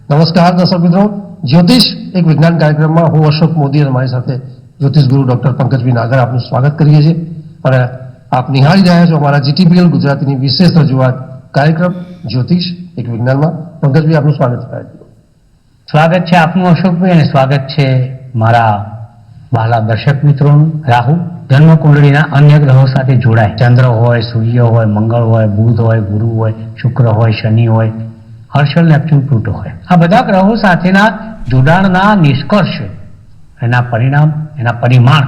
નમસ્કાર દર્શક મિત્રો, જ્યોતિષ એક વિજ્ઞાન કાર્યક્રમમાં હું અશોક મોદી અને મારી સાથે જ્યોતિષ ગુરુ ડોક્ટર પંકજભાઈ નાગર આપનું સ્વાગત કરીએ છીએ અને આપ નિહાળી રહ્યા છો અમારા જીટીપીએલ ગુજરાતીની વિશેષ રજૂઆત કાર્યક્રમ જ્યોતિષ એક વિજ્ઞાનમાં. પંકજભાઈ આપનું સ્વાગત છે. સ્વાગત છે આપનું અશોકભાઈ અને સ્વાગત છે મારા વહાલા દર્શક મિત્રોનું. રાહુ જન્મ કુંડળીના અન્ય ગ્રહો સાથે જોડાય, ચંદ્ર હોય, સૂર્ય હોય, મંગળ હોય, બુધ હોય, ગુરુ હોય, શુક્ર હોય, શનિ હોય, હર્ષલ, નેપ્ચ્યુન, પ્લુટો હોય, આ બધા ગ્રહો સાથેના જોડાણના નિષ્કર્ષ, એના પરિણામ, એના પરિમાણ,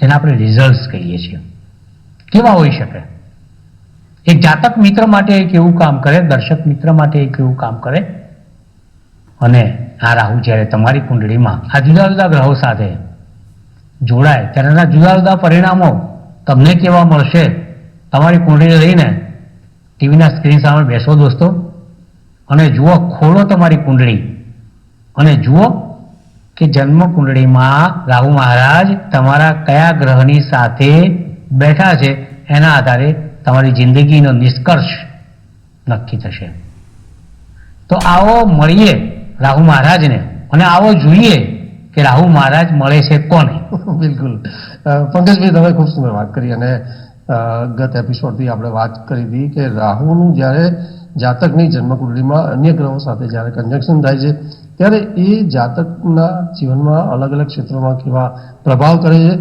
જેને આપણે રિઝલ્ટ કહીએ છીએ, કેવા હોઈ શકે? એક જાતક મિત્ર માટે એક એવું કામ કરે, દર્શક મિત્ર માટે એક એવું કામ કરે, અને આ રાહુ જ્યારે તમારી કુંડળીમાં આ જુદા જુદા ગ્રહો સાથે જોડાય ત્યારે એના જુદા જુદા પરિણામો તમને કેવા મળશે? તમારી કુંડળી લઈને ટીવીના સ્ક્રીન સામે બેસો દોસ્તો અને જુઓ, ખોલો તમારી કુંડળી અને જુઓ કે જન્મ કુંડળીમાં રાહુ મહારાજ તમારા કયા ગ્રહની સાથે બેઠા છે. એના આધારે તમારી જિંદગીનો નિષ્કર્ષ નક્કી થશે. તો આવો મળીએ રાહુ મહારાજને અને આવો જોઈએ કે રાહુ મહારાજ મળે છે કોને. બિલકુલ પંકજભાઈ, તમે ખૂબ સુંદર વાત કરી અને ગત એપિસોડથી આપણે વાત કરી હતી કે રાહુનું જ્યારે જાતકની જન્મકુંડળીમાં અન્ય ગ્રહો સાથે જ્યારે કન્જંક્શન થાય છે ત્યારે એ જાતકના જીવનમાં અલગ અલગ ક્ષેત્રોમાં કેવા પ્રભાવ કરે છે.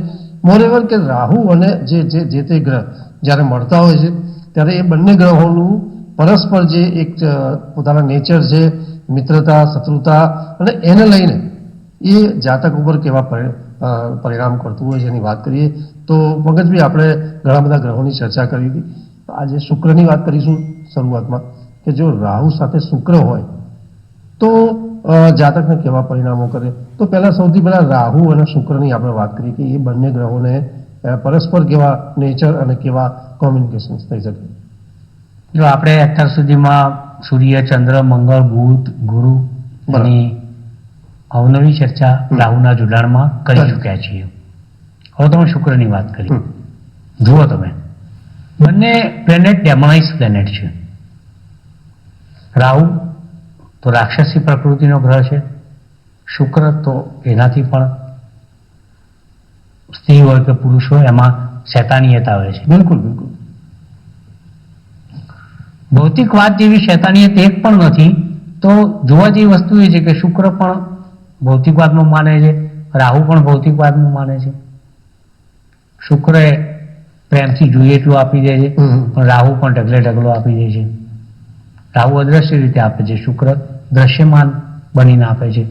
મોરેવર કે રાહુ અને જે તે ગ્રહ જ્યારે મળતા હોય છે ત્યારે એ બંને ગ્રહોનું પરસ્પર જે એક પોતાના નેચર છે, મિત્રતા, શત્રુતા, અને એને લઈને એ જાતક ઉપર કેવા પરિણામ કરતું હોય છે એની વાત કરીએ તો પંકજભાઈ, આપણે ઘણા બધા ગ્રહોની ચર્ચા કરી હતી. આજે શુક્રની વાત કરીશું શરૂઆતમાં કે જો રાહુ સાથે શુક્ર હોય તો જાતકને કેવા પરિણામો કરે. તો સૌથી પહેલા રાહુ અને શુક્રની આપણે વાત કરીએ કે એ બંને ગ્રહોને પરસ્પર કેવા નેચર અને કેવા કોમ્યુનિકેશન થઈ શકે. જો આપણે અત્યાર સુધીમાં સૂર્ય, ચંદ્ર, મંગળ, બુધ, ગુરુ ની અવનવી ચર્ચા રાહુના જોડાણમાં કરી ચૂક્યા છીએ. હવે તમે શુક્રની વાત કરી. જુઓ તમે, બંને પ્લેનેટ ડેમોનાઇઝ પ્લેનેટ છે. રાહુ તો રાક્ષસી પ્રકૃતિનો ગ્રહ છે, શુક્ર તો એનાથી પણ સ્ત્રી હોય કે પુરુષ હોય એમાં શૈતાનિયત આવે છે. બિલકુલ બિલકુલ. ભૌતિકવાદ જેવી શૈતાનિયત એક પણ નથી. તો જોવા જેવી વસ્તુ એ છે કે શુક્ર પણ ભૌતિકવાદમાં માને છે, રાહુ પણ ભૌતિકવાદમાં માને છે. શુક્ર એ પ્રેમથી જોઈએ એટલું આપી દે છે, પણ રાહુ પણ ઢગલે ઢગલો આપી દે છે. રાહુ અદ્રશ્ય રીતે આપે છે, શુક્ર દ્રશ્યમાન બનીને આપે છે.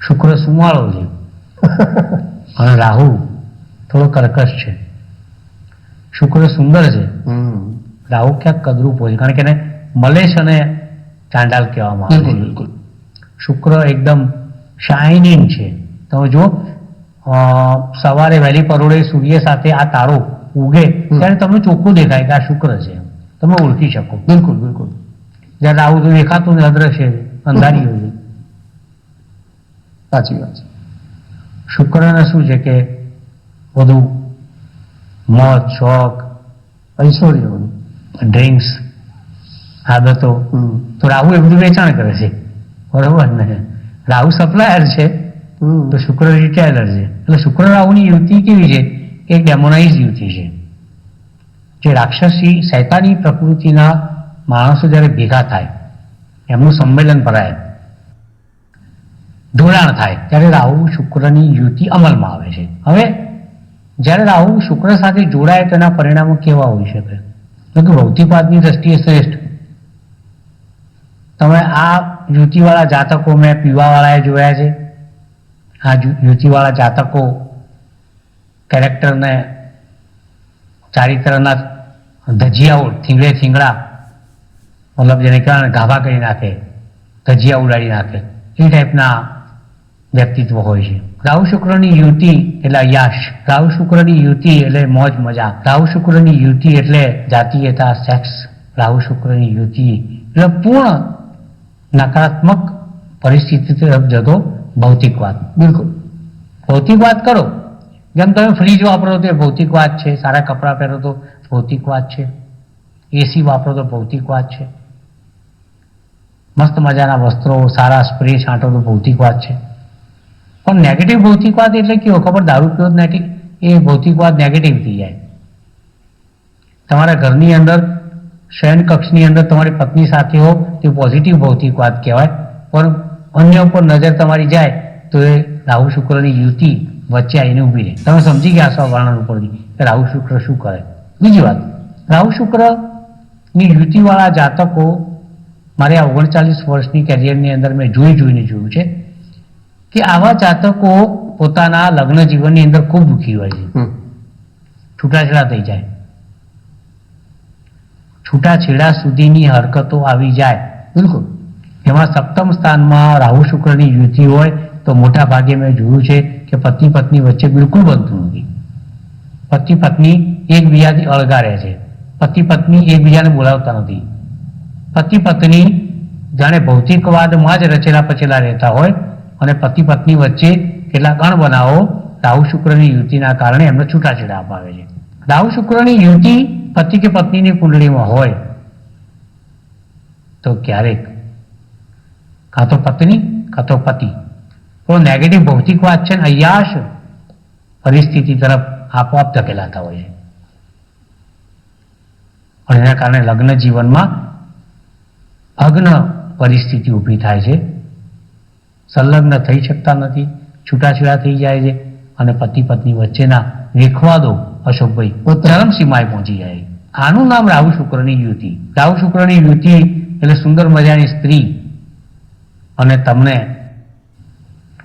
શુક્ર સુમાળો છે અને રાહુ થોડો કર્કશ છે. શુક્ર સુંદર છે, રાહુ ક્યાંક કદરૂપ હોય છે, કારણ કે એને મલેશ અને ચાંડાલ કહેવામાં આવે છે. બિલકુલ. શુક્ર એકદમ શાઇનિંગ છે. તમે જો સવારે વહેલી પરોળે સૂર્ય સાથે આ તારો ઉગે ત્યારે તમને ચોખ્ખું દેખાય કે આ શુક્ર છે, તમે ઓળખી શકો. બિલકુલ બિલકુલ. જ્યારે રાહુ તો દેખાતું ને અદ્રશ્ય અંધારી હોય છે. સાચી વાત છે. શુક્રને શું છે કે બધું મોજ શોખ, ઐશ્વર્ય, ડ્રિંક્સ, આદતો, તો રાહુ એ બધું વેચાણ કરે છે, બરોબર ને? રાહુ સપ્લાયર છે તો શુક્ર રિટેલર છે. એટલે શુક્ર રાહુની યુતિ કેવી છે? એક ડેમોનાઇઝ યુતિ છે. જે રાક્ષસી શૈતાની પ્રકૃતિના માણસો જ્યારે ભેગા થાય, એમનું સંમેલન ભરાય, જોડાણ થાય, ત્યારે રાહુ શુક્રની યુતિ અમલમાં આવે છે. હવે જ્યારે રાહુ શુક્ર સાથે જોડાય તો એના પરિણામો કેવા હોઈ શકે? તો કે ભૌતિકવાદની દ્રષ્ટિએ શ્રેષ્ઠ. તમે આ યુતિવાળા જાતકો મેં પીવાવાળાએ જોયા છે. આ યુતિવાળા જાતકો કેરેક્ટરને, ચારિત્રના ધજિયાઓ થીંગડે થીંગડા, મતલબ જેને કહેવાય ગાભા કરી નાખે, ધજિયા ઉડાડી નાખે, એ ટાઈપના વ્યક્તિત્વ હોય છે. રાહુ શુક્રની યુતિ એટલે યશ, રાહુ શુક્રની યુતિ એટલે મોજ મજા, રાહુ શુક્રની યુતિ એટલે જાતીયતા, સેક્સ, રાહુ શુક્રની યુતિ એટલે પૂર્ણ નકારાત્મક પરિસ્થિતિ તરફ જતો ભૌતિકવાદ. બિલકુલ. ભૌતિકવાદ કરો, જેમ તમે ફ્રીજ વાપરો તો ભૌતિકવાદ છે, સારા કપડાં પહેરો તો ભૌતિકવાદ છે, એસી વાપરો તો ભૌતિકવાદ છે, મસ્ત મજાના વસ્ત્રો, સારા સ્પ્રે છાંટો તો ભૌતિકવાદ છે. પણ નેગેટિવ ભૌતિકવાદ એટલે કેવો ખબર? દારૂ પીવો જ નથી એ ભૌતિકવાદ નેગેટિવ થઈ જાય. તમારા ઘરની અંદર, શયન કક્ષની અંદર તમારી પત્ની સાથે હો તે પોઝિટિવ ભૌતિકવાદ કહેવાય. પણ અન્ય ઉપર નજર તમારી જાય તો એ રાહુ શુક્રની યુતિ વચ્ચે આવીને ઊભી રહે. તમે સમજી ગયા છો વર્ણન ઉપરથી કે રાહુ શુક્ર શું કરે. બીજી વાત, રાહુ શુક્રની યુતિવાળા જાતકો મારે આ 39 વર્ષની કેરિયરની અંદર મેં જોઈને જોયું છે કે આવા જાતકો પોતાના લગ્ન જીવનની અંદર ખૂબ દુઃખી હોય છે. છૂટાછેડા થઈ જાય, છૂટાછેડા સુધીની હરકતો આવી જાય. બિલકુલ. એમાં સપ્તમ સ્થાનમાં રાહુ શુક્રની યુતિ હોય તો મોટા ભાગે મેં જોયું છે કે પતિ પત્ની વચ્ચે બિલકુલ બનતું નથી. પતિ પત્ની એકબીજાથી અળગા રહે છે. પતિ પત્ની એકબીજાને બોલાવતા નથી. પતિ પત્ની જાણે ભૌતિકવાદમાં જ રચેલા પચેલા રહેતા હોય અને પતિ પત્ની વચ્ચે કેટલાક અણબનાવો રાહુ શુક્રની યુતિના કારણે એમને છૂટાછેડા અપાવે છે. રાહુ શુક્રની યુતિ પતિ કે પત્નીની કુંડળીમાં હોય તો ક્યારેક કાં તો પત્ની કાં તો પતિ તો નેગેટિવ ભૌતિકવાદ છે ને અય્યાશ પરિસ્થિતિ તરફ આપોઆપ ધકેલાતા હોય છે. અને એના કારણે લગ્ન જીવનમાં અગ્ન પરિસ્થિતિ ઊભી થાય છે. સંલગ્ન થઈ શકતા નથી, છૂટાછેડા થઈ જાય છે અને પતિ પત્ની વચ્ચેના વિખવાદો અશોકભાઈ ચરમસીમાએ પહોંચી જાય. આનું નામ રાહુ શુક્રની યુતિ. રાહુ શુક્રની યુતિ એટલે સુંદર મજાની સ્ત્રી અને તમને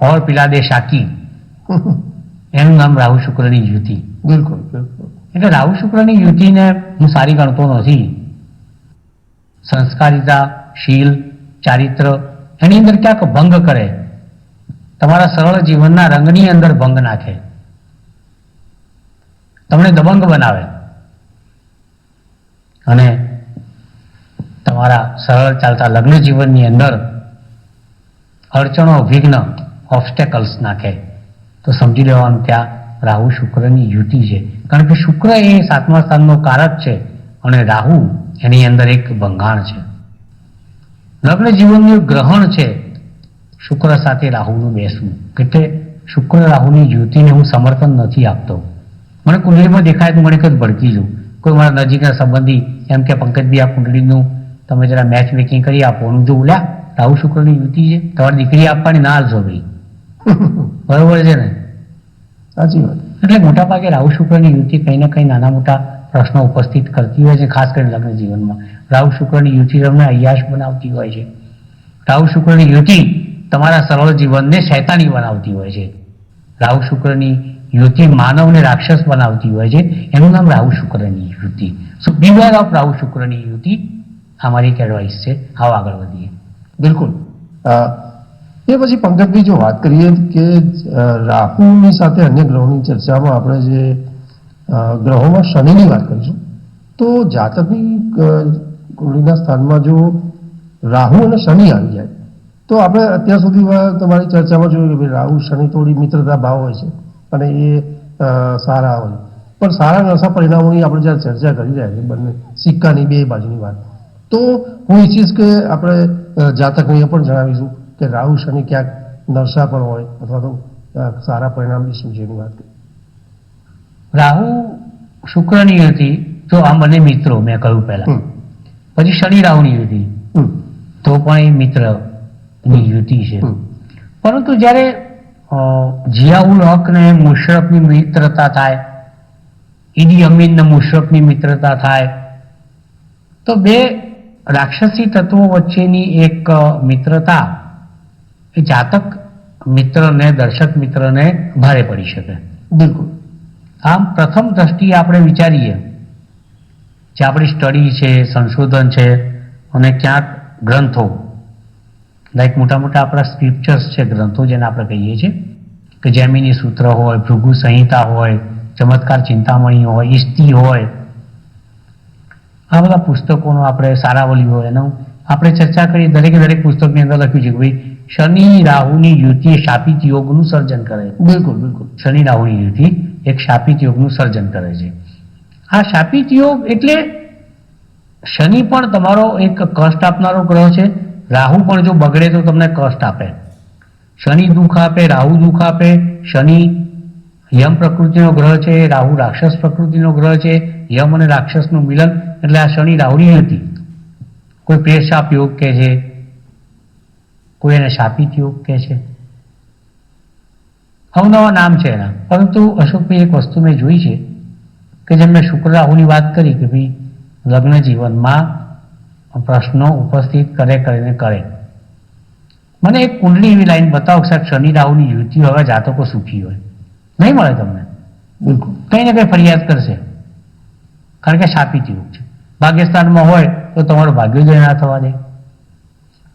ઓર પિલા દે શાકી, એનું નામ રાહુ શુક્રની યુતિ. બિલકુલ બિલકુલ. એટલે રાહુ શુક્રની યુતિને હું સારી ગણતો નથી. સંસ્કારિતા, શીલ, ચારિત્ર એની અંદર ક્યાંક ભંગ કરે, તમારા સરળ જીવનના રંગની અંદર ભંગ નાખે, તમને દબંગ બનાવે અને તમારા સરળ ચાલતા લગ્ન જીવનની અંદર અડચણો, વિઘ્ન, ઓબ્સ્ટેકલ્સ નાખે. તો સમજી લેવાનું ત્યાં રાહુ શુક્રની યુતિ છે. કારણ કે શુક્ર એ 7મા સ્થાનનો કારક છે અને રાહુ એની અંદર એક ભંગાણ છે. લગ્ન જીવનનું ગ્રહણ છે શુક્ર સાથે રાહુનું બેસવું. એટલે શુક્ર રાહુની યુતિને હું સમર્થન નથી આપતો. મને કુંડળીમાં દેખાય તો મને કંઈક ભડકી જવું. કોઈ મારા નજીકના સંબંધી એમ કે પંકજભાઈ આ કુંડળીનું તમે જરા મેચ મેકિંગ કરી આપો. હું જો બોલ્યા રાહુ શુક્રની યુતિ છે, તમારી દીકરી આપવાની ના હાલશો ભાઈ. બરોબર છે ને? સાચી વાત. એટલે મોટા ભાગે રાહુ શુક્રની યુતિ કંઈ ને કંઈ નાના મોટા પ્રશ્નો ઉપસ્થિત કરતી હોય છે. ખાસ કરીને લગ્ન જીવનમાં રાહુ શુક્રની યુતિ તમને અય્યાશ બનાવતી હોય છે. રાહુ શુક્રની યુતિ તમારા સરળ જીવનને શૈતાની બનાવતી હોય છે. રાહુ શુક્રની યુતિ માનવને રાક્ષસ બનાવતી હોય છે. એનું નામ રાહુ શુક્રની યુતિ. સો બીવેર ઓફ રાહુ શુક્રની યુતિ આ મારી એક એડવાઇસ છે. આવો આગળ વધીએ. બિલકુલ. એ પછી પંકજભાઈ જો વાત કરીએ કે રાહુની સાથે અન્ય ગ્રહોની ચર્ચામાં આપણે જે ગ્રહોમાં શનિની વાત કરીશું તો જાતકની કુંડળીના સ્થાનમાં જો રાહુ અને શનિ આવી જાય તો આપણે અત્યાર સુધીમાં તમારી ચર્ચામાં જોયું કે ભાઈ રાહુ શનિ થોડી મિત્રતા ભાવ હોય છે અને એ સારા હોય. પણ સારા નશા પરિણામોની આપણે જ્યારે ચર્ચા કરી રહ્યા છીએ બંને સિક્કાની બે બાજુની વાત, તો હું ઈચ્છીશ કે આપણે જાતકને એ પણ જણાવીશું કે રાહુ શનિ ક્યાંક નશા પણ હોય અથવા તો સારા પરિણામ બી શું છે એની વાત કરીએ. રાહુ શુક્રની યુતિ તો આ બંને મિત્રો મેં કહ્યું પહેલા. પછી શનિ રાહુની યુતિ તો પણ એ મિત્રની યુતિ છે. પરંતુ જ્યારે જિયાઉલ હક ને મુશરફની મિત્રતા થાય, ઈદી અમીન ને મુશરફની મિત્રતા થાય તો બે રાક્ષસી તત્વો વચ્ચેની એક મિત્રતા એ જાતક મિત્રને, દર્શક મિત્રને ભારે પડી શકે. બિલકુલ. આમ પ્રથમ દ્રષ્ટિએ આપણે વિચારીએ જે આપણી સ્ટડી છે, સંશોધન છે અને ક્યાંક ગ્રંથો લાઈક મોટા મોટા આપણા સ્ક્રિપ્ચર્સ છે, ગ્રંથો જેને આપણે કહીએ છીએ કે જૈમિની સૂત્ર હોય, ભૃગુ સંહિતા હોય, ચમત્કાર ચિંતામણી હોય, ઇસ્તી હોય, આ બધા પુસ્તકોનો આપણે સારાવલી હોય એનો આપણે ચર્ચા કરીએ. દરેકે દરેક પુસ્તકની અંદર લખ્યું છે કે ભાઈ શનિ રાહુની યુતિ શાપિત યોગનું સર્જન કરે. બિલકુલ બિલકુલ. શનિ રાહુની યુતિ એક શાપિત યોગનું સર્જન કરે છે. આ શાપિત યોગ એટલે શનિ પણ તમારો એક કષ્ટ આપનારો ગ્રહ છે રાહુ પણ જો બગડે તો તમને કષ્ટ આપે. શનિ દુઃખ આપે, રાહુ દુઃખ આપે. શનિ યમ પ્રકૃતિનો ગ્રહ છે, રાહુ રાક્ષસ પ્રકૃતિનો ગ્રહ છે. યમ અને રાક્ષસનું મિલન એટલે આ શનિ રાહુની હતી. કોઈ પ્રેત શાપ યોગ કહે છે, કોઈ એને શાપિત યોગ કહે છે, અવનવા નામ છે એના. પરંતુ અશોકભાઈ, એક વસ્તુ મેં જોઈ છે કે જેમ મેં શુક્ર રાહુની વાત કરી કે ભાઈ લગ્ન જીવનમાં પ્રશ્નો ઉપસ્થિત કરીને કરે. મને એક કુંડલી એવી લાઈન બતાવો કે સાહેબ શનિ રાહુની યુતિ હવે જાતકો સુખી હોય. નહીં મળે તમને. બિલકુલ. કંઈ ને કંઈ ફરિયાદ કરશે, કારણ કે શાપિત યોગ છે. ભાગ્યસ્થાનમાં હોય તો તમારું ભાગ્યોદય ના થવા દે,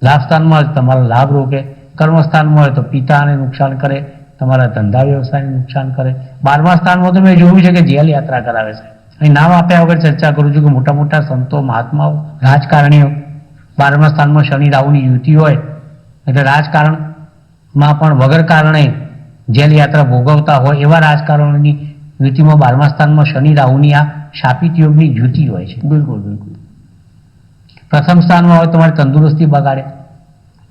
લાભસ્થાનમાં હોય તો તમારો લાભ રોકે, કર્મસ્થાનમાં હોય તો પિતાને નુકસાન કરે, તમારા ધંધા વ્યવસાયને નુકસાન કરે. 12મા સ્થાનમાં તો મેં જોયું છે કે જેલ યાત્રા કરાવે છે. અહીં નામ આપ્યા વગર ચર્ચા કરું છું કે મોટા મોટા સંતો, મહાત્માઓ, રાજકારણીઓ 12મા સ્થાનમાં શનિ રાહુની યુતિ હોય એટલે રાજકારણમાં પણ વગર કારણે જેલ યાત્રા ભોગવતા હોય એવા રાજકારણીની યુતિમાં 12મા સ્થાનમાં શનિ રાહુની આ શાપિત યોગની યુતિ હોય છે. બિલકુલ બિલકુલ. પ્રથમ સ્થાનમાં હોય તો તમારી તંદુરસ્તી બગાડે,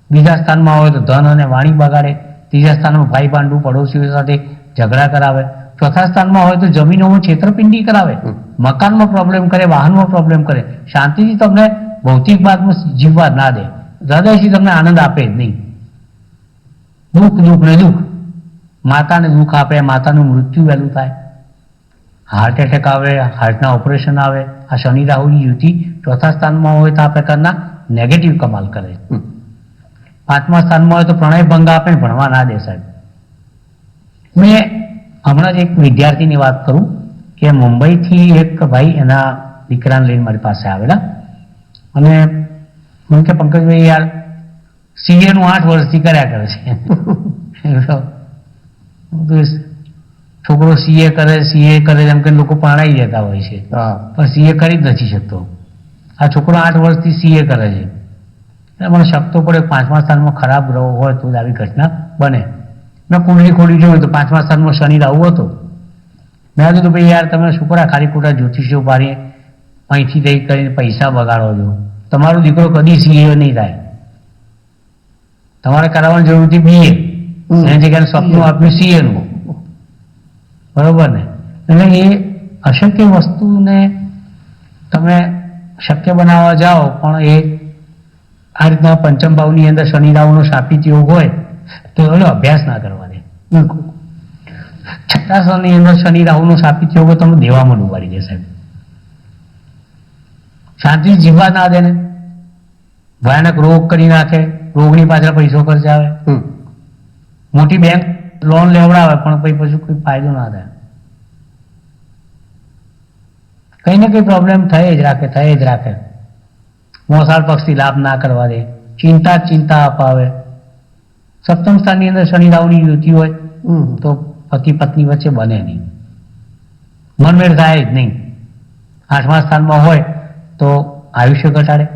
બીજા સ્થાનમાં હોય તો ધન અને વાણી બગાડે, ત્રીજા સ્થાનમાં ભાઈ પાંડુ પડોશીઓ સાથે ઝઘડા કરાવે, ચોથા સ્થાનમાં હોય તો જમીનોમાં છેતરપિંડી કરાવે, મકાનમાં પ્રોબ્લેમ કરે, વાહનમાં પ્રોબ્લેમ કરે, શાંતિથી તમને ભૌતિક બાદમાં જીવવા ના દે, હૃદયથી તમને આનંદ આપે જ નહીં. દુઃખ દુઃખ ને દુઃખ. માતાને દુઃખ આપે, માતાનું મૃત્યુ વહેલું થાય, હાર્ટ એટેક આવે, હાર્ટના ઓપરેશન આવે. આ શનિ રાહુની યુતિ ચોથા સ્થાનમાં હોય તો આ પ્રકારના નેગેટિવ કમાલ કરે. 5મા સ્થાનમાં હોય તો પ્રણય ભંગ આપે, ભણવા ના દે સાહેબ. મેં હમણાં જ એક વિદ્યાર્થીની વાત કરું કે મુંબઈથી એક ભાઈ એના દીકરાને લઈને મારી પાસે આવેલા અને મને કે પંકજભાઈ યાર CA નું 8 વર્ષથી કર્યા કરે છે. છોકરો CA કરે એમ કે લોકો પરણાઈ જતા હોય છે, પણ CA કરી જ નથી શકતો. આ છોકરો 8 વર્ષથી CA કરે છે. મને શક તો પડે 5મા સ્થાનમાં ખરાબ ગ્રહો હોય તો જ આવી ઘટના બને. મેં કુંડલી ખોલી જોયું તો 5મા સ્થાનમાં શનિ રાહુ હતો. મેં કીધું ભાઈ યાર તમે શું કરા ખાલી ખોટા જ્યોતિષીઓ પાડીએ અહીંથી તઈ કરીને પૈસા બગાડો છો. તમારો દીકરો કદી CA નહીં થાય. તમારે કરાવવાની જરૂર હતી BA, એની જગ્યાએ સપનું આપ્યું CA નું. બરોબર ને? એટલે એ અશક્ય વસ્તુને તમે શક્ય બનાવવા જાઓ પણ એ આ રીતના પંચમ ભાવની અંદર શનિ રાહુનો શાપિત યોગ હોય તો એનો અભ્યાસ ના કરવા દે. બિલકુલ. 6મા સ્થાનની અંદર શનિ રાહુનો શાપિત યોગ હોય તમે દેવામાં ડૂબાડી દે સાહેબ. શાંતિ જીવવા ના દે ને, ભયાનક રોગ કરી નાખે, રોગની પાછળ પૈસો ખર્ચાવે, મોટી બેંક લોન લેવડાવે પણ પછી કોઈ ફાયદો ના થાય. કઈ ને કઈ પ્રોબ્લેમ થઈ જ રાખે. મોસાળ પક્ષથી લાભ ના કરવા દે, ચિંતા અપાવે. 7મ સ્થાનની અંદર શનિ રાહુની યુતિ હોય તો પતિ પત્ની વચ્ચે બને નહીં, મનમેળ થાય જ નહીં. 8મા સ્થાનમાં હોય તો આયુષ્ય ઘટાડે.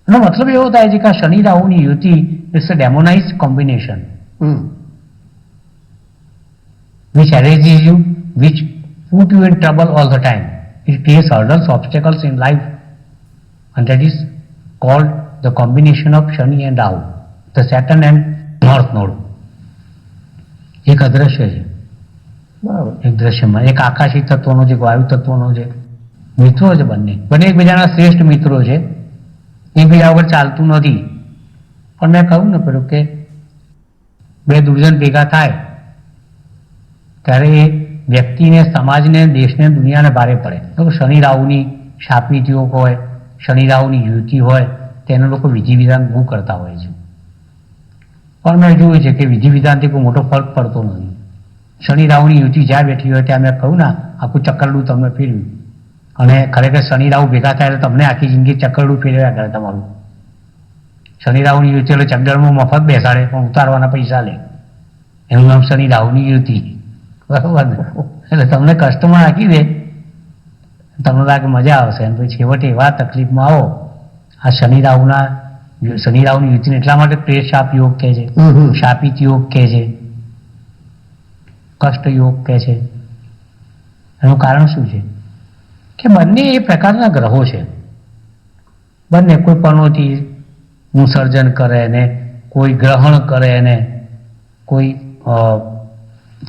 એનો મતલબ એવો થાય છે કે આ શનિ રાહુની યુતિ it's a demonise combination which harases you, which put you in trouble all the time. It creates hurdles, obstacles in life, and that is called the combination of Shani and Rahu, the Saturn and North Node. એક અદ્રશ્ય છે, એક દ્રશ્યમાં એક આકાશી તત્વનો છે, વાયુ તત્વનો છે, મિત્રો છે. બંને એકબીજાના શ્રેષ્ઠ મિત્રો છે, એકબીજા વગર ચાલતું નથી. પણ મેં કહ્યું ને પેલું કે બે દુર્જન ભેગા થાય ત્યારે એ વ્યક્તિને, સમાજને, દેશને, દુનિયાને ભારે પડે. તો શનિ રાહુની શાપિત યોગ હોય, શનિ રાહુની યુતિ હોય તેનો લોકો વિધિ વિધાન બહુ કરતા હોય છે. પણ મેં જોયું છે કે વિધિ વિધાનથી કોઈ મોટો ફરક પડતો નથી. શનિ રાહુની યુતિ જ્યાં બેઠી હોય ત્યાં મેં કહ્યું ને આખું ચક્કરડું તમને ફેરવ્યું, અને ખરેખર શનિ રાહુ ભેગા થાય એટલે તમને આખી જિંદગી ચક્કરડું ફેરવ્યા કરે તમારું. શનિ રાહુની યુતિ એટલે ચકડરમાં મફત બેસાડે પણ ઉતારવાના પૈસા લે, એનું નામ શનિ રાહુની યુતિ. બરોબર ને? એટલે તમને કષ્ટમાં નાખી દે, તમને લાગે મજા આવશે, અને પછી છેવટે એવા તકલીફમાં આવો. આ શનિ રાહુની યુતિને એટલા માટે પ્રેત શાપ યોગ કહે છે, શાપિત યોગ કહે છે, કષ્ટ યોગ કહે છે. એનું કારણ શું છે કે બંને એ પ્રકારના ગ્રહો છે. બંને કોઈ પનોતી નું સર્જન કરે ને કોઈ ગ્રહણ કરે ને કોઈ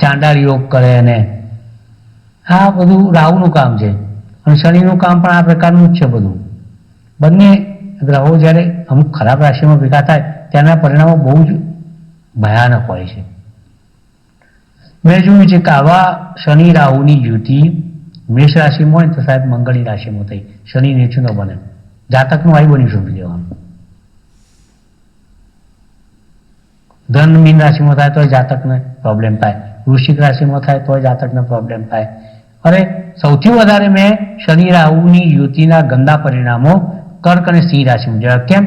ચાંડાળ યોગ કરે ને આ બધું રાહુનું કામ છે. અને શનિનું કામ પણ આ પ્રકારનું જ છે. બધું બંને ગ્રહો જ્યારે અમુક ખરાબ રાશિમાં ભેગા થાય ત્યાંના પરિણામો બહુ જ ભયાનક હોય છે. મેં જોયું છે કે આવા શનિ રાહુની યુતિ મેષ રાશિમાં હોય તો સાહેબ મંગળની રાશિમાં થઈ, શનિ નીચું ન બને, જાતકનું આવી બની શોધી દેવાનું. ધન મીન રાશિમાં થાય તો જાતકને પ્રોબ્લેમ થાય, વૃશ્ચિક રાશિમાં થાય તો જાતકને પ્રોબ્લેમ થાય. અને સૌથી વધારે મેં શનિ રાહુની યુતિના ગંદા પરિણામો કર્ક અને સિંહ રાશિમાં જોયા. કેમ?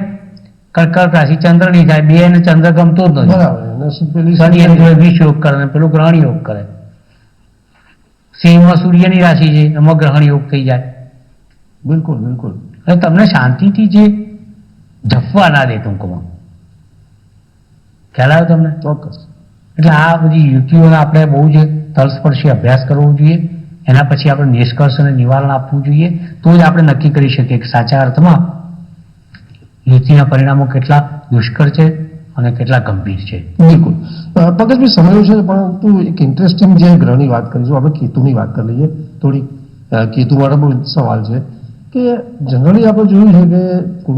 કર્ક રાશિ ચંદ્રની થાય, બે અને ચંદ્ર ગમતો જ નથી. શનિ એની વિષ યોગ કરે અને પેલું ગ્રહણ યોગ કરે. સિંહમાં સૂર્યની રાશિ છે, એમાં ગ્રહણ યોગ થઈ જાય. બિલકુલ બિલકુલ. એટલે તમને શાંતિથી જે જપવા ના દે ટૂંકમાં. ખ્યાલ આવ્યો તમને? ચોક્કસ. એટલે આ બધી યુતિઓનો આપણે બહુ જ તલસ્પર્શી અભ્યાસ કરવો જોઈએ. એના પછી આપણે નિષ્કર્ષ અને નિવારણ આપવું જોઈએ. તો જ આપણે નક્કી કરી શકીએ કે સાચા અર્થમાં યુતિના પરિણામો કેટલા દુષ્કર છે અને કેટલા ગંભીર છે. બિલકુલ. પંકજભાઈ સમજાયું છે, પરંતુ એક ઇન્ટરેસ્ટિંગ જે ગ્રહની વાત કરીશું, આપણે કેતુની વાત કરી લઈએ થોડી. કેતુ માટે બહુ સવાલ છે કે જનરલી આપણે જોયું છે કે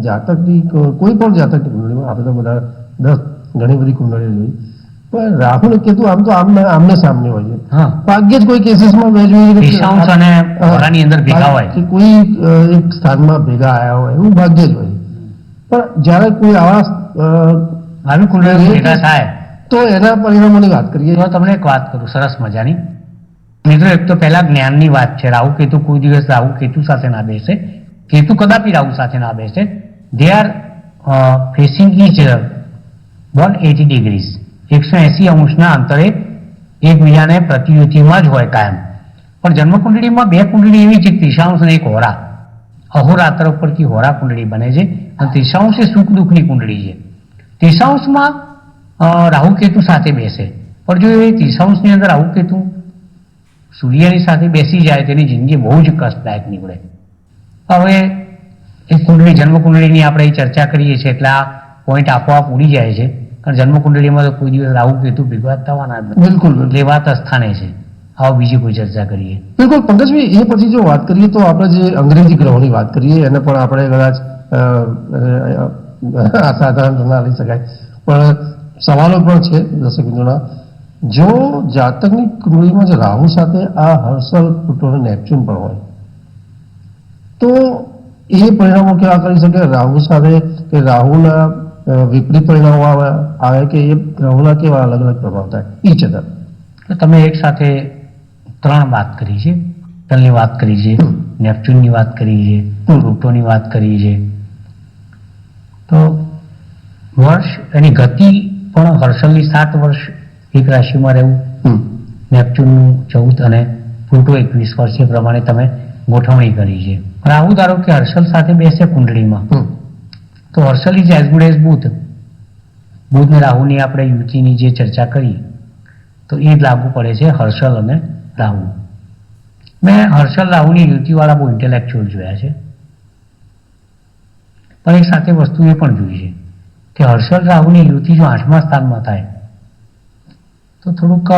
જાતકની કોઈ પણ જાતકની કુંડળીમાં આપણે તો બધા 10 ઘણી બધી કુંડળીઓ જોઈ, પણ રાહુ ને કેતુ આમ તો આમને સામને હોય છે. હા, ભાગ્યે જ કોઈ કેસીસમાં મેં જોયું દિશાંશ અને હોરાની અંદર ભેગા હોય કે કોઈ એક સ્થાનમાં ભેગા આવ્યા હોય, એવું ભાગ્યે જ હોય. પણ જ્યારે કોઈ આવા આવી કુંડળીઓ ભેગા થાય તો એના પરિણામોની વાત કરીએ. તો તમને એક વાત કરું સરસ મજાની. મિત્રો, એક તો પહેલા જ્ઞાનની વાત છે. રાહુ કેતુ કોઈ દિવસ રાહુ કેતુ સાથે ના બેસે, કેતુ કદાપી રાહુ સાથે ના બેસે. They are facing each 180 degrees, 180 અંશના અંતરે એકબીજાને પ્રતિયુતિમાં જ હોય કાયમ. પણ જન્મકુંડળીમાં બે કુંડળી એવી છે, ત્રિશાંશ અને એક હોરા. અહોરાત્ર ઉપરથી હોરા કુંડળી બને છે અને ત્રિશાંશ એ સુખ દુઃખની કુંડળી છે. ત્રિશાંશમાં રાહુ કેતુ સાથે બેસે, પણ જો એ ત્રિશાંશની અંદર રાહુ કેતુ સૂર્યની સાથે બેસી જાય તેની જિંદગી બહુ જ કષ્ટદાયક નીવડે. હવે એ કુંડળી જન્મકુંડળીની આપણે ચર્ચા કરીએ છીએ એટલે આ પોઈન્ટ આપોઆપ ઉડી જાય છે. કારણ જન્મકુંડળીમાં તો કોઈ દિવસ રાહુ કેતુ ભેગા થવાના જ નથી. બિલકુલ. એ વાત સ્થાને છે. આવો બીજી કોઈ ચર્ચા કરીએ. બિલકુલ પંકજભાઈ, એ પછી જો વાત કરીએ તો આપણે જે અંગ્રેજી ગ્રહોની વાત કરીએ એને પણ આપણે કદાચ અસાધારણ ના લઈ શકાય, પણ સવાલો પણ છે દર્શક મિત્રોના. જો જાતકની કુંડળીમાં જે રાહુ સાથે આ હર્ષલ, પ્લુટો અને નેપચ્યુન પણ હોય તો એ પરિણામો કેવા કરી શકે? રાહુ સાથે કે રાહુના વિપરીત પરિણામો આવે કે એ ગ્રહોના કેવા અલગ અલગ પ્રભાવ થાય ઈચ અધર? તો તમે એક સાથે 3 વાત કરી છે. હર્ષલની વાત કરી છે, નેપચ્યુનની વાત કરી છે, પ્લુટોની વાત કરી છે. તો વર્ષ એની ગતિ પણ હર્ષલની 7 વર્ષ એક રાશિમાં રહેવું, નેપચ્યુનનું 14 અને પ્લુટો 21 વર્ષ, એ પ્રમાણે તમે ગોઠવણી કરી છે. રાહુ ધારો કે હર્ષલ સાથે બેસે કુંડળીમાં તો Harshal is as good as બુધ. બુધ ને રાહુની આપણે યુતિની જે ચર્ચા કરી તો એ જ લાગુ પડે છે હર્ષલ અને રાહુ. મેં હર્ષલ રાહુની યુતિવાળા બહુ ઇન્ટેલેક્ચ્યુઅલ જોયા છે, પણ એક સાથે વસ્તુ એ પણ જોઈ છે કે હર્ષલ રાહુની યુતિ જો 8મા સ્થાનમાં થાય તો થોડુંક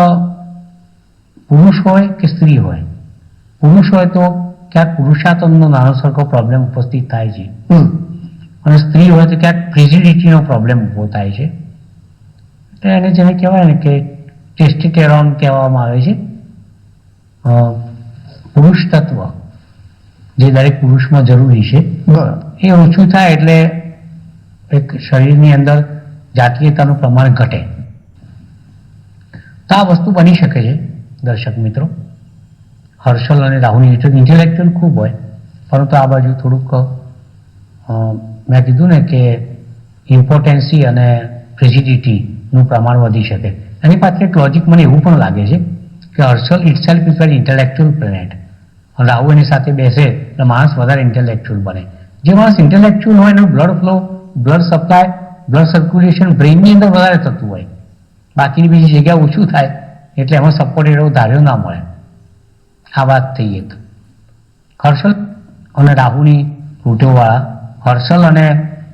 પુરુષ હોય કે સ્ત્રી હોય, પુરુષ હોય તો ક્યાંક પુરુષાર્થનો નાનો સરખો પ્રોબ્લેમ ઉપસ્થિત થાય છે, અને સ્ત્રી હોય તો ક્યાંક ફ્રિજિડિટીનો પ્રોબ્લેમ ઊભો થાય છે. એટલે એને જેને કહેવાય ને કે ટેસ્ટિટેરોન કહેવામાં આવે છે, પુરુષ તત્વ જે દરેક પુરુષમાં જરૂરી છે એ ઓછું થાય એટલે એક શરીરની અંદર જાતીયતાનું પ્રમાણ ઘટે. તો આ વસ્તુ બની શકે છે દર્શક મિત્રો. હર્ષલ અને રાહુની ઇન્ટેલેક્ચ્યુઅલ ખૂબ હોય, પરંતુ આ બાજુ થોડુંક મેં કીધું ને કે ઇમ્પોર્ટન્સી અને ફ્રિજિડિટીનું પ્રમાણ વધી શકે. એની પાછળ એક લોજિક મને એવું પણ લાગે છે કે Harshal itself is very intellectual planet. Rahu એની સાથે બેસે એટલે માણસ વધારે ઇન્ટેલેક્ચ્યુઅલ બને. જે માણસ ઇન્ટેલેક્ચ્યુઅલ હોય એનું blood flow, blood supply, blood circulation બ્રેઇનની અંદર વધારે થતું હોય, બાકીની બીજી જગ્યા ઓછું થાય એટલે એમાં સપોર્ટ એવો ધાર્યો ના મળે. આ વાત થઈ એક. હર્ષલ અને રાહુની ફૂટોવાળા, હર્ષલ અને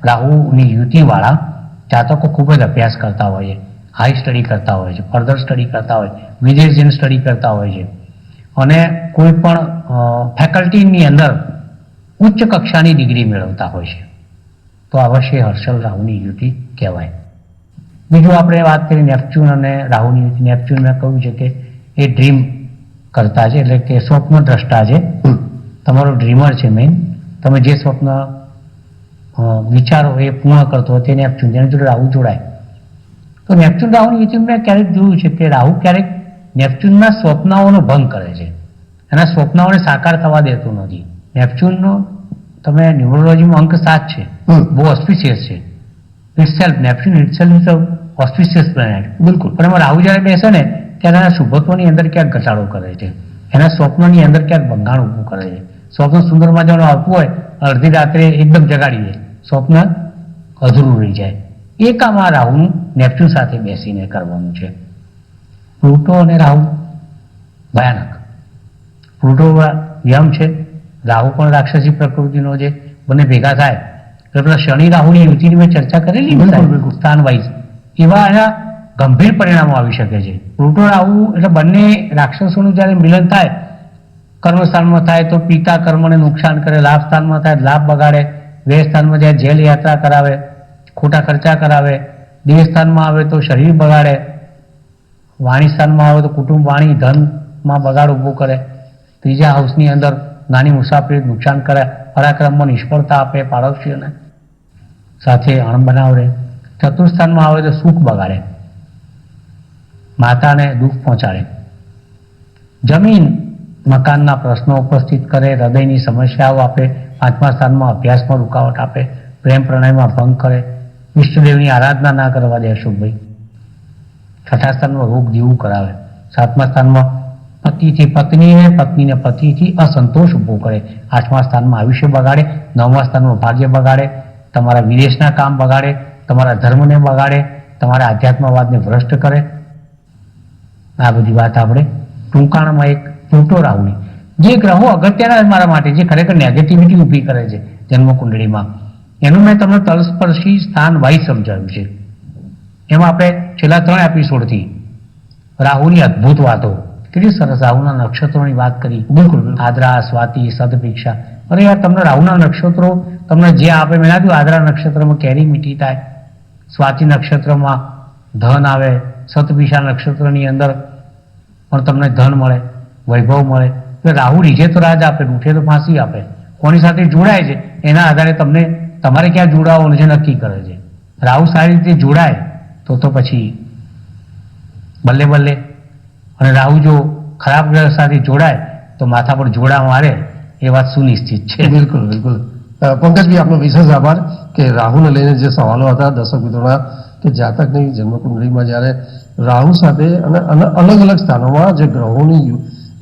રાહુની યુતિવાળા જાતકો ખૂબ જ અભ્યાસ કરતા હોય છે, હાઈ સ્ટડી કરતા હોય છે, ફર્ધર સ્ટડી કરતા હોય, વિદેશ જઈને સ્ટડી કરતા હોય છે અને કોઈ પણ ફેકલ્ટીની અંદર ઉચ્ચ કક્ષાની ડિગ્રી મેળવતા હોય છે, તો અવશ્ય હર્ષલ રાહુની યુતિ કહેવાય. બીજું આપણે વાત કરી નેપચ્યુન અને રાહુની યુતિ. નેપચ્યુન મેં કહ્યું છે કે એ ડ્રીમ કરતા છે, એટલે કે સ્વપ્ન દ્રષ્ટા છે, તમારો ડ્રીમર છે મેઇન. તમે જે સ્વપ્ન વિચારો એ પૂર્ણ કરતો હોય તે નેપચ્યુન, જેની જોડે રાહુ જોડાય. તો નેપચ્યુન રાહુની યુતિ મેં ક્યારેક જોયું છે કે રાહુ ક્યારેક નેપચ્યુનના સ્વપ્નાઓનો ભંગ કરે છે, એના સ્વપ્નાઓને સાકાર થવા દેતું નથી. નેપચ્યુનનો તમે ન્યુમરોલોજીમાં અંક 7 છે, બહુ ઓસ્પિશિયસ છે. Itself Neptune itself is auspicious planet. બિલકુલ. પણ એમાં રાહુ જ્યારે બેસે ને ત્યારે એના શુભત્વની અંદર ક્યાંક ઘટાડો કરે છે, એના સ્વપ્નની અંદર ક્યાંક ભંગાણ ઊભું કરે છે. સ્વપ્ન સુંદર મજાનું આવતું હોય, અડધી રાત્રે એકદમ જગાડી દે, સ્વપ્ન અધૂરું રહી જાય. એ કામ આ રાહુનું નેપચ્યુન સાથે બેસીને કરવાનું છે. પ્લુટો અને રાહુ ભયાનક. પ્લુટો યમ છે, રાહુ પણ રાક્ષસી પ્રકૃતિનો છે, બંને ભેગા થાય એટલે પેલા શનિ રાહુની યુતિની મેં ચર્ચા કરેલી સ્થાન વાઇઝ, એવા એના ગંભીર પરિણામો આવી શકે છે. પ્લુટો રાહુ એટલે બંને રાક્ષસોનું જ્યારે મિલન થાય, કર્મસ્થાનમાં થાય તો પિતા કર્મને નુકસાન કરે, લાભ સ્થાનમાં થાય લાભ બગાડે, વ્યય સ્થાનમાં જાય જેલ યાત્રા કરાવે, ખોટા ખર્ચા કરાવે, દેહ સ્થાનમાં આવે તો શરીર બગાડે, વાણી સ્થાનમાં આવે તો કુટુંબ વાણી ધનમાં બગાડ ઊભો કરે, ત્રીજા હાઉસની અંદર નાની મુસાફરી નુકસાન કરે, પરાક્રમમાં નિષ્ફળતા આપે, પાડોશીઓને સાથે અણ બનાવડે, ચતુર્થ સ્થાનમાં આવે તો સુખ બગાડે, માતાને દુઃખ પહોંચાડે, જમીન મકાનના પ્રશ્નો ઉપસ્થિત કરે, હૃદયની સમસ્યાઓ આપે, પાંચમા સ્થાનમાં અભ્યાસમાં રૂકાવટ આપે, પ્રેમ પ્રણયમાં ભંગ કરે, વિષ્ણુદેવની આરાધના ના કરવા દે અશુભભાઈ, છઠ્ઠા સ્થાનમાં રોગ જીવું કરાવે, સાતમા સ્થાનમાં પતિથી પત્નીને, પત્નીને પતિથી અસંતોષ ઊભો કરે, આઠમા સ્થાનમાં આયુષ્ય બગાડે, નવમા સ્થાનમાં ભાગ્ય બગાડે, તમારા વિદેશના કામ બગાડે, તમારા ધર્મને બગાડે, તમારા આધ્યાત્મવાદને ભ્રષ્ટ કરે. આ બધી વાત આપણે ટૂંકાણમાં એક પ્લુટો રાહુની જે ગ્રહો અગત્યના મારા માટે, જે ખરેખર નેગેટિવિટી ઊભી કરે છે જન્મકુંડળીમાં, એનું મેં તમને તલસ્પર્શી સ્થાન વાઇઝ સમજાવ્યું છે. એમાં આપણે છેલ્લા 3 એપિસોડથી રાહુની અદ્ભુત વાતો, કેટલી સરસ રાહુના નક્ષત્રોની વાત કરી. બિલકુલ. આદ્રા, સ્વાતિ, સદભિક્ષા. અરે યાર, તમને રાહુના નક્ષત્રો તમને જે આપે, મેં કીધું આદ્રા નક્ષત્રમાં કેરી મીઠી થાય, સ્વાતિ નક્ષત્રમાં ધન આવે, સતભિક્ષા નક્ષત્રની અંદર પણ તમને ધન મળે, વૈભવ મળે. એટલે રાહુ રીઝે તો રાજ આપે, રૂઠે તો ફાંસી આપે. કોની સાથે જોડાય છે એના આધારે તમને તમારે ક્યાં જોડાવાનું છે નક્કી કરે છે. રાહુ સારી રીતે જોડાય તો પછી બલ્લે બલ્લે, અને રાહુ જો ખરાબ ગ્રહ સાથે જોડાય તો માથા પર જોડા મારે, એ વાત સુનિશ્ચિત છે. બિલકુલ બિલકુલ. પંકજભાઈ, આપનો વિશેષ આભાર કે રાહુને લઈને જે સવાલો હતા દર્શક મિત્રોના, કે જાતકની જન્મકુંડળીમાં જ્યારે રાહુ સાથે અને અલગ અલગ સ્થાનોમાં જે ગ્રહોની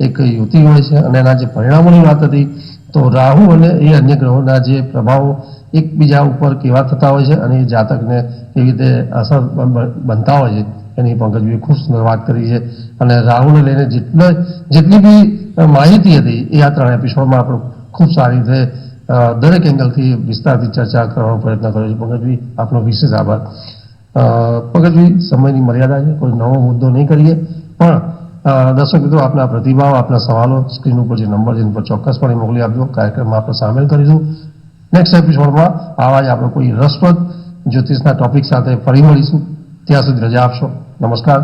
એક યુતિ હોય છે અને એના જે પરિણામોની વાત હતી, તો રાહુ અને એ અન્ય ગ્રહોના જે પ્રભાવો એકબીજા ઉપર કેવા થતા હોય છે અને એ જાતકને કેવી રીતે અસર બનતા હોય છે એની પંકજભાઈએ ખૂબ સુંદર વાત કરી છે. અને રાહુને લઈને જેટલી બી માહિતી હતી એ આ 3 એપિસોડમાં આપણે ખૂબ સારી રીતે દરેક એંગલથી વિસ્તારથી ચર્ચા કરવાનો પ્રયત્ન કર્યો છે. પંકજભાઈ, આપનો વિશેષ આભાર. પંકજભાઈ, સમયની મર્યાદા છે, કોઈ નવો મુદ્દો નહીં કરીએ, પણ દર્શક મિત્રો, આપના પ્રતિભાવ, આપના સવાલો સ્ક્રીન ઉપર જે નંબર છે એની પર ચોક્કસપણે મોકલી આપજો. કાર્યક્રમમાં આપણે સામેલ કરીશું. નેક્સ્ટ એપિસોડમાં આવા જ આપણે કોઈ રસપ્રદ જ્યોતિષના ટોપિક સાથે ફરી મળીશું. ત્યાં સુધી રજા આપશો. નમસ્કાર.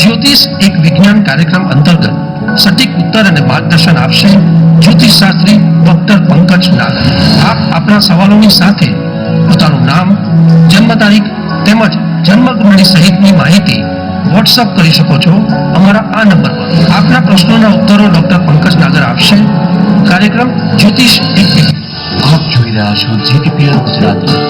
જ્યોતિષ એક વિજ્ઞાન કાર્યક્રમ અંતર્ગત સટીક ઉત્તર અને માર્ગદર્શન આપશે જ્યોતિષ શાસ્ત્રી ડોક્ટર પંકજ નાગર. આપ આપના સવાલોની સાથે પોતાનું નામ, જન્મ તારીખ તેમજ જન્મકુંડળી સહિતની માહિતી વોટ્સઅપ કરી શકો છો અમારા આ નંબર પર. આપના પ્રશ્નોના ઉત્તરો ડોક્ટર પંકજ નાગર આપશે. કાર્યક્રમ જ્યોતિષ એક. આપ જોઈ રહ્યા છો જીટીપીએલ ગુજરાતી.